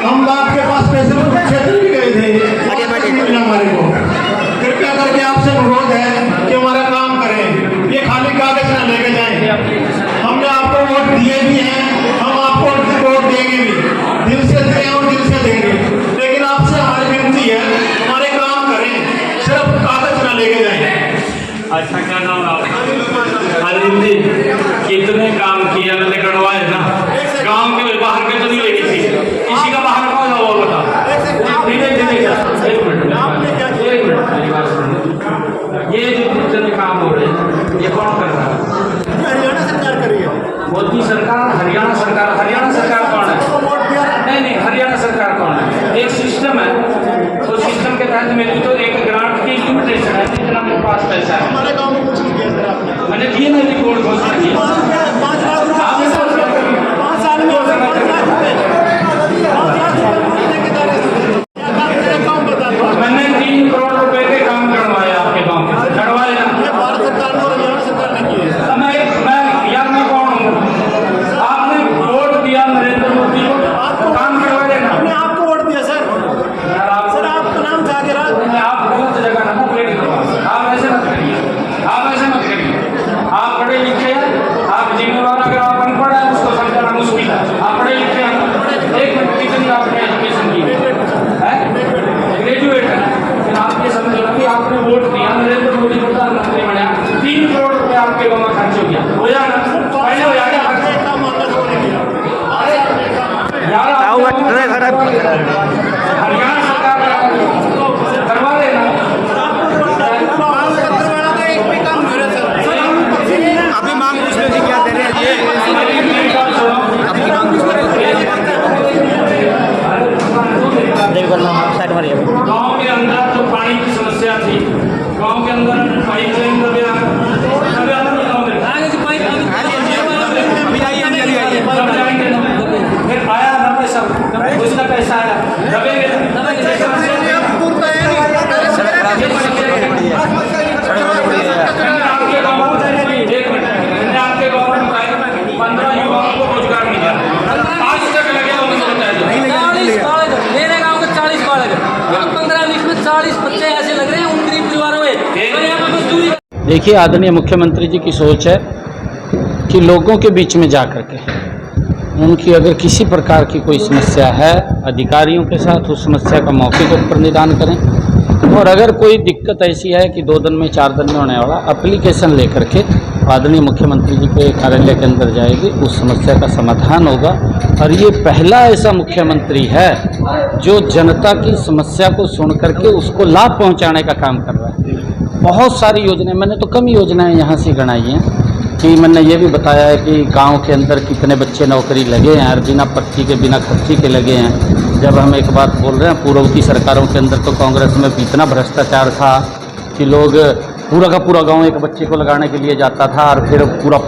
हम आपके पास पैसे क्षेत्र भी गए थे, हमारे को कृपया करके आपसे अनुरोध है कि हमारा काम करें, ये खाली कागज ना लेके जाएं। हमने आपको वोट दिए भी हैं, हम आपको वोट देंगे भी, दिल से दें और दिल से देंगे, लेकिन आपसे हमारी विनती है हमारे काम करें, सिर्फ कागज ना लेके जाएं। अच्छा, क्या नाम आपका? अरविंद जी, कितने काम किया मैंने गढ़वाए ना, गांव के बाहर के तो नहीं लेनी थी, किसी का बाहर कौन है वो बता। ये जो जितने काम हो रहे हैं ये कौन कर रहा है? हरियाणा सरकार कर रही है। मोदी सरकार, हरियाणा सरकार। हरियाणा सरकार कौन है? नहीं, हरियाणा सरकार कौन है? एक सिस्टम है, उस सिस्टम के तहत मेरी तो एक ग्रांट की लिमिटेशन है, जितना मेरे पास पैसा है। हमारे गाँव में कुछ नहीं किया सर आपने। मैंने दिए ना रिपोर्ट घोषणा की 5 साल में 5 लाख रुपए मैंने 3 करोड़ रुपए के काम करवाए आपके गाँव में, करवाए ना? भारत सरकार ने और हरियाणा सरकार ने किए। मैं कौन हूँ? आपने वोट दिया नरेंद्र मोदी को, काम करवाए ना? हमने आपको वोट दिया सर। सर आपका नाम था क्या? आप गलत जगह ना प्लेट करवा, आप ऐसे मत करिए, आप ऐसे मत करिए। आप पढ़े लिखे हैं, आप जिम्मेवार, अगर आप अनपढ़ है उसको समझाना मुश्किल है। आप पढ़े लिखे हैं, एक मिनट, कितनी आपने एजुकेशन की है? ग्रेजुएट है, फिर आप ये समझ लो कि आपने वोट दिया, नरेंद्र मोदी प्रधानमंत्री बना, 3 करोड़ रुपए आपके गाँव में खर्च हो गया, हो जाना पहले हो जाएगा। हरियाणा सरकार करवा देना। अभी मांग पूछ लो जी, क्या दे रहे हैं ये? अपनी मांग पूछ लो। गाँव के अंदर जो पानी की समस्या थी, गाँव के अंदर पाइप लाइन फिर आया ना पैसा, उसका पैसा आया, दबेंगे आपके गाँव में, आपके गाँव में 15 युवाओं को रोजगार मिला, आज तक लगे हो मुझे बताया। मेरे गांव के 40 बालक हैं, 15-20 में 40 बच्चे ऐसे लग रहे हैं उन गरीब परिवारों में, तो यहाँ पे मजदूरी। देखिए, आदरणीय मुख्यमंत्री जी की सोच है कि लोगों के बीच में जा कर के उनकी अगर किसी प्रकार की कोई समस्या है, अधिकारियों के साथ उस समस्या का मौके के ऊपर निदान करें, और अगर कोई दिक्कत ऐसी है कि 2 दिन में 4 दिन में होने वाला, एप्लीकेशन लेकर के आदरणीय मुख्यमंत्री जी के कार्यालय के अंदर जाएगी, उस समस्या का समाधान होगा। और ये पहला ऐसा मुख्यमंत्री है जो जनता की समस्या को सुन करके उसको लाभ पहुंचाने का काम कर रहा है। बहुत सारी योजनाएं, मैंने तो कम योजनाएं यहाँ से गिनाई हैं कि मैंने ये भी बताया है कि गांव के अंदर कितने बच्चे नौकरी लगे हैं और बिना पर्ची के, बिना खर्ची के लगे हैं। जब हम एक बात बोल रहे हैं, पूर्व की सरकारों के अंदर तो कांग्रेस में इतना भ्रष्टाचार था कि लोग पूरा का पूरा गांव एक बच्चे को लगाने के लिए जाता था और फिर पूरा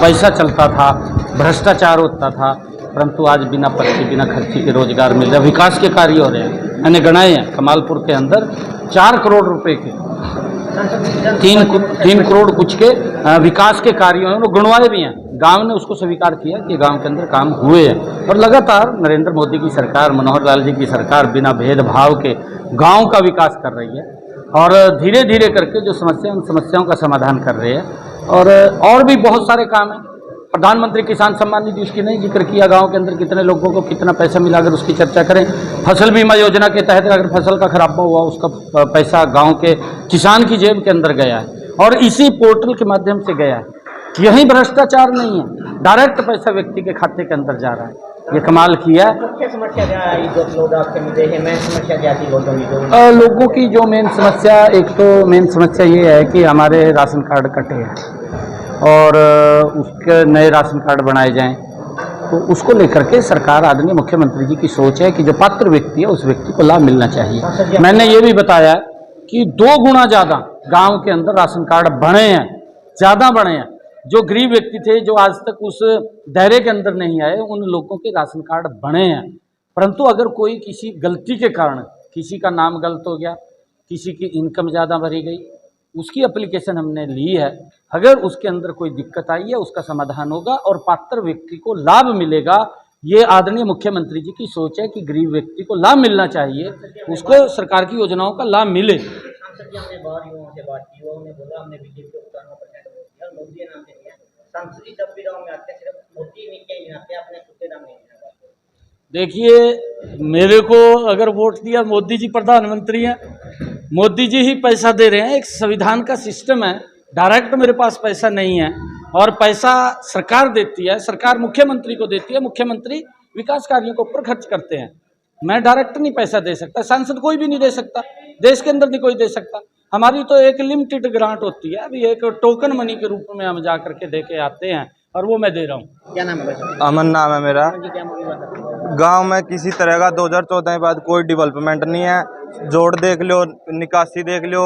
पैसा चलता था, भ्रष्टाचार होता था। परंतु आज बिना पर्ची, बिना खर्ची के रोजगार मिल रहा है, विकास के कार्य हो रहे हैं। मैंने गणाए हैं, कमालपुर के अंदर 4 करोड़ रुपए के 3 करोड़ कुछ के विकास के कार्यों हैं, वो गुणवाए भी हैं। गांव ने उसको स्वीकार किया कि गांव के अंदर काम हुए हैं, और लगातार नरेंद्र मोदी की सरकार, मनोहर लाल जी की सरकार बिना भेदभाव के गांव का विकास कर रही है, और धीरे धीरे करके जो समस्या, उन समस्याओं का समाधान कर रहे हैं। और भी बहुत सारे काम हैं। प्रधानमंत्री किसान सम्मान निधि, उसकी नहीं जिक्र किया, गांव के अंदर कितने लोगों को कितना पैसा मिला, अगर उसकी चर्चा करें। फसल बीमा योजना के तहत अगर फसल का खराबा हुआ, उसका पैसा गांव के किसान की जेब के अंदर गया है, और इसी पोर्टल के माध्यम से गया है। यही भ्रष्टाचार नहीं है, डायरेक्ट पैसा व्यक्ति के खाते के अंदर जा रहा है। ये कमाल किया है। लोगों की जो मेन समस्या, एक तो मेन समस्या ये है कि हमारे राशन कार्ड कटे हैं और उसके नए राशन कार्ड बनाए जाएं, तो उसको लेकर के सरकार, आदरणीय मुख्यमंत्री जी की सोच है कि जो पात्र व्यक्ति है उस व्यक्ति को लाभ मिलना चाहिए। मैंने ये भी बताया कि 2 गुना ज़्यादा गांव के अंदर राशन कार्ड बने हैं, ज़्यादा बने हैं। जो गरीब व्यक्ति थे, जो आज तक उस दायरे के अंदर नहीं आए, उन लोगों के राशन कार्ड बने हैं। परंतु अगर कोई किसी गलती के कारण, किसी का नाम गलत हो गया, किसी की इनकम ज़्यादा भरी गई, उसकी एप्लीकेशन हमने ली है। अगर उसके अंदर कोई दिक्कत आई है, उसका समाधान होगा और पात्र व्यक्ति को लाभ मिलेगा। ये आदरणीय मुख्यमंत्री जी की सोच है कि गरीब व्यक्ति को लाभ मिलना चाहिए, उसको सरकार की योजनाओं का लाभ मिले। सांसद जी हमने बहुत युवाओं से बात की, उन्होंने बोला हमने बीजेपी को 95% वोट दिया, मोदी ने नाम दे दिया। सांसद जी जब भी गाँव में आते हैं सिर्फ मोदी नीचे ही गिनाते हैं, अपने खुद नाम नहीं गिनाते। देखिए, मेरे को अगर वोट दिया, मोदी जी प्रधानमंत्री हैं, मोदी जी ही पैसा दे रहे हैं। एक संविधान का सिस्टम है, डायरेक्ट मेरे पास पैसा नहीं है और पैसा सरकार देती है, सरकार मुख्यमंत्री को देती है, मुख्यमंत्री विकास कार्यों के ऊपर खर्च करते हैं। मैं डायरेक्ट नहीं पैसा दे सकता, सांसद कोई भी नहीं दे सकता, देश के अंदर नहीं कोई दे सकता। हमारी तो एक लिमिटेड ग्रांट होती है, अभी एक टोकन मनी के रूप में हम जा करके दे के आते हैं और वो मैं दे रहा हूँ। क्या नाम है भाई? अमन नाम है मेरा। जी क्या मामला था? गांव में किसी तरह का 2014 के बाद कोई डेवलपमेंट नहीं है। जोड़ देख लो, निकासी देख लो,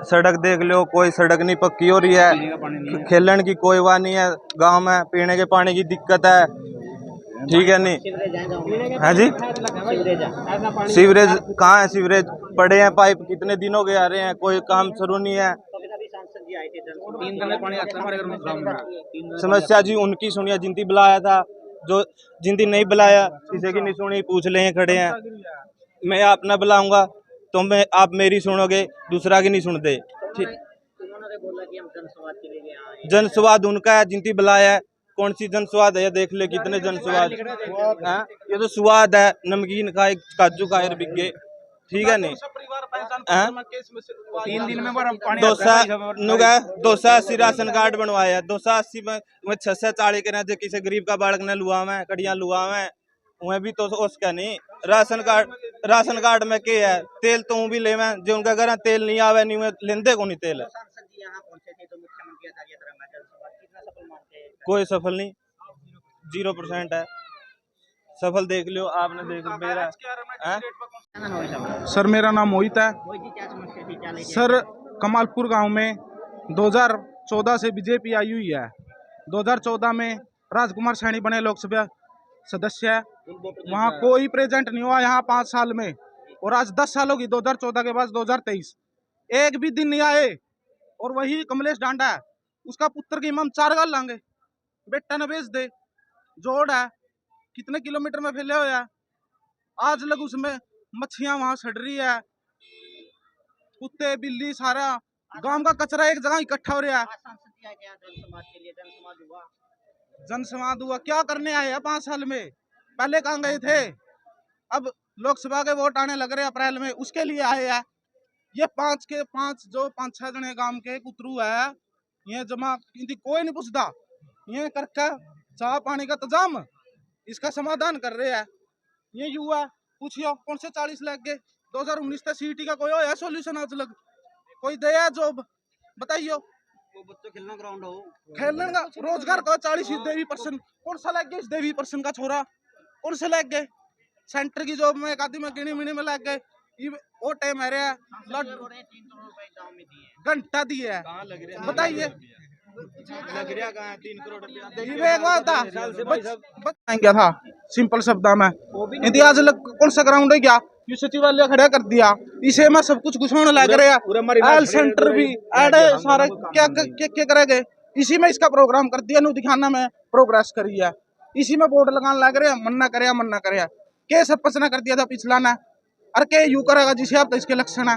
सड़क देख लो, कोई सड़क नहीं पक्की हो रही है। खेलन की कोई वाह नहीं है गांव में, पीने के पानी की दिक्कत है, ठीक है नहीं है जी। सीवरेज कहाँ है? सीवरेज पड़े हैं पाइप, कितने दिनों के आ रहे हैं, कोई काम शुरू नहीं है। सांसद जी आए थे, 3 दिन में पानी आता है हमारे घर में गाँव में। समस्या जी उनकी सुनिए, जिंदी बुलाया था, जो जिंदी नहीं बुलाया किसी की नहीं सुनी, पूछ ले खड़े हैं। मैं अपना बुलाऊंगा तो मैं आप मेरी सुनोगे, दूसरा की नहीं सुनते। ठीक, उन्होंने बोला कि हम जनसंवाद के लिए आए हैं। जनसंवाद उनका है, जिंदी बुलाया है। कौन सी जनसंवाद है? देख ले कितने जनसंवाद हैं। ये तो स्वाद है, नमकीन खाए, काजू खाए बिके, ठीक है नहीं। 3 दिन में पानी 280 राशन कार्ड बनवाया, 280 में 640 के जो किसी गरीब का बालक ने लुआ में कड़ियां लुआ में, वह भी तो उसका नहीं। राशन कार्ड में क्या है? तेल तो भी ले में, जो उनका घर तेल नहीं आवे नहीं लेंदे को नहीं तेल। सांसद जी यहाँ पहुंचे थे तो मुख्यमंत्री आचार्य जनसंवाद कितना सफल मानते हैं? कोई सफल नहीं, 0% है। सफल देख लो, आपने देख मेरा सर, मेरा नाम मोहित है। जी क्या समस्या थी, क्या लेके? सर, कमालपुर गांव में 2014 से बीजेपी आई हुई है। 2014 में राजकुमार सैनी बने लोकसभा सदस्य, वहाँ कोई प्रेजेंट नहीं हुआ यहाँ 5 साल में, और आज 10 साल होगी 2014 के बाद 2023, एक भी दिन नहीं आए। और वही कमलेश डांडा है, उसका पुत्र की हम 4 गाल लांगे, बेटा न बेच दे। जोड़ है, कितने किलोमीटर में फैले हुए है, आज लग उसमें मच्छियां वहां सड़ रही है, कुत्ते बिल्ली सारा गांव का कचरा एक जगह इकट्ठा हो रहा है। सांसद जी आए थे यहाँ जनसंवाद के लिए, जनसंवाद हुआ? जनसंवाद हुआ, क्या करने आए हैं 5 साल में? पहले कहाँ गए थे? अब लोकसभा के वोट आने लग रहे अप्रैल में, उसके लिए आए हैं। ये 5-6 जने गांव के कुतरू है, ये जमा इनकी कोई नहीं पूछता, ये करके चाह पानी का इंतजाम इसका समाधान कर रहे हैं। ये युवा पूछियो कौन से 40 लाख के 2019 तक सीटी का कोई है सॉल्यूशन? आज लग कोई दया जॉब बताइयो? बच्चों खेलना ग्राउंड हो, खेलने का रोजगार का 40% कौन सा लग गए? इस 20% का छोरा कौन से लग गए? सेंटर की जॉब में एक आदमी में गिनी मिनी में लग गए। वो टाइम है 3 करोड़ रुपए गाँव में दिए, घंटा दिए है, बताइए लग रहा कहाँ 3 करोड़ क्या था? सिंपल शब्द में इतिहास कौन सा ग्राउंड है क्या? ये सचिवालय खड़ा कर दिया, इसे में सब कुछ घुसाने लग रहा है, सेंटर भी ऐड है सारा, क्या करेंगे? इसी में इसका प्रोग्राम कर दिया, नु दिखाना में प्रोग्रेस करी है, इसी में बोर्ड लगाने लग रहे हैं, मन्ना करे के सरपंच ने कर दिया था पिछला ना, अरे के यू करेगा जिसे आप तो इसके लक्षण है।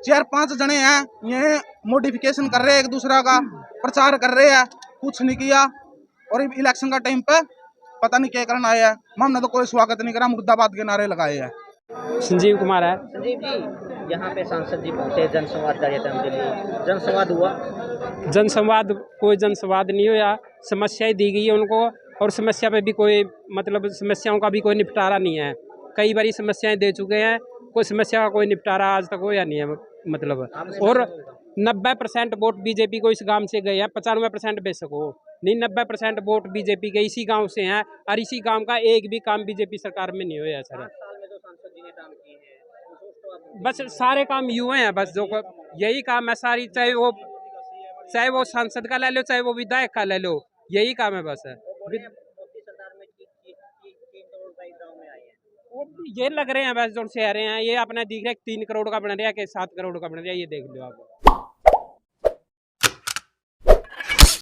4-5 जने हैं, ये मॉडिफिकेशन कर रहे हैं, एक दूसरा का प्रचार कर रहे हैं, कुछ नहीं किया। और इलेक्शन का टाइम पे पता नहीं क्या करना आया है, हमने तो कोई स्वागत नहीं करा, मुर्दाबाद के नारे लगाए हैं। संजीव कुमार है। संजीव जी यहाँ पे सांसद जी पहुंचे जनसंवाद कार्यक्रम के लिए, जनसंवाद हुआ? जनसंवाद कोई जनसंवाद नहीं हुआ, समस्याएं दी गई है उनको, और समस्या पे भी कोई मतलब समस्याओं का भी कोई निपटारा नहीं है। कई बारी समस्याएं दे चुके हैं, कोई समस्या का कोई निपटारा आज तक होया नहीं है मतलब। और 90% वोट बीजेपी को इस गांव से गए हैं, 95% बेशक हो नहीं, 90% वोट बीजेपी के इसी गांव से हैं, और इसी गांव का एक भी काम बीजेपी सरकार में नहीं हुआ सर। 5 साल में तो सांसद जी ने काम किए हैं, बस सारे काम युवा हैं, बस जो यही काम है सारी, चाहे वो सांसद का ले लो, चाहे वो विधायक का ले लो, यही काम है बस। मोदी सरकार में 3 करोड़ रुपए गाँव में आए हैं, वो ये लग रहे हैं बस जो शहर हैं, ये अपना दिख रहा है 3 करोड़ का बन रहा है कि 7 करोड़ का बन रहा है, ये देख लो आप।